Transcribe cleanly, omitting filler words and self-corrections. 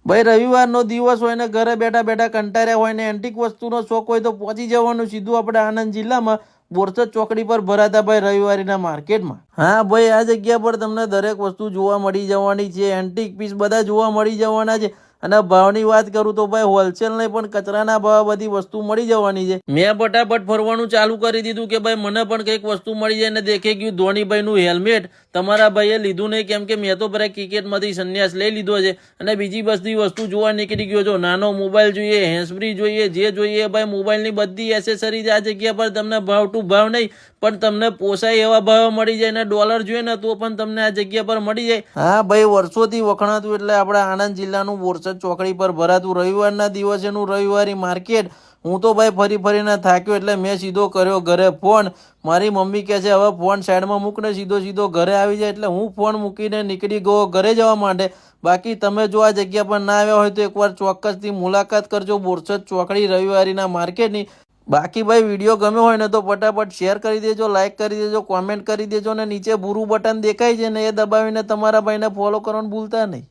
ભાઈ રવિવારનો દિવસ હોય ને ઘરે બેઠા બેઠા કંટાળ્યા હોય ને એન્ટિક વસ્તુનો શોખ હોય તો પહોંચી જવાનું સીધું આપણે આણંદ જિલ્લામાં બોરસદ ચોકડી પર ભરાતા ભાઈ રવિવારીના માર્કેટમાં. હા ભાઈ, આ જગ્યા પર તમને દરેક વસ્તુ જોવા મળી જવાની છે. એન્ટિક પીસ બધા જોવા મળી જવાના છે. અને ભાવની વાત કરું તો ભાઈ હોલસેલ નહીં પણ કચરાના ભાવ બધી વસ્તુ મળી જવાની છે. મેં ફટાફટ ફરવાનું ચાલુ કરી દીધું કે ભાઈ મને પણ કંઈક વસ્તુ મળી જાય ને દેખે ગયું ધોનીભાઈનું હેલ્મેટ તમારા ભાઈએ લીધું નહીં કેમ કે મેં તો ભાઈ ક્રિકેટમાંથી સંન્યાસ લઈ લીધો છે અને બીજી બધી વસ્તુ જોવા નીકળી ગયો છો. નાનો મોબાઈલ જોઈએ, હેન્ડફ્રી જોઈએ, જે જોઈએ ભાઈ મોબાઈલની બધી એસેસરીઝ આ જગ્યા પર તમને ભાવ ટુ ભાવ નહીં પણ તમને પોસાય એવા ભાવ મળી જાય ને ડોલર જોઈએ ને તો પણ તમને આ જગ્યા પર મળી જાય. હા ભાઈ, વર્ષોથી વખણાતું એટલે આપણા આણંદ જિલ્લાનું બોરસદ ચોકડી પર ભરાતું રવિવારના દિવસેનું રવિવારી માર્કેટ. હું તો ભાઈ ફરી ફરીને થાક્યો એટલે મેં સીધો કર્યો ઘરે ફોન. મારી મમ્મી કહે છે હવે ફોન સાઈડમાં મૂકને સીધો ઘરે આવી જાય એટલે હું ફોન મૂકીને નીકળી ગયો ઘરે જવા માટે. બાકી તમે જો આ જગ્યા પર ના આવ્યા હોય તો એકવાર ચોક્કસથી મુલાકાત કરજો બોરસદ ચોકડી રવિવારીના માર્કેટની. બાકી ભાઈ વિડીયો ગમ્યો હોય ને તો ફટાફટ શેર કરી દેજો, લાઇક કરી દેજો, કોમેન્ટ કરી દેજો ને નીચે ભૂરું બટન દેખાય છે ને એ દબાવીને તમારા ભાઈને ફોલો કરવાનું ભૂલતા નહીં.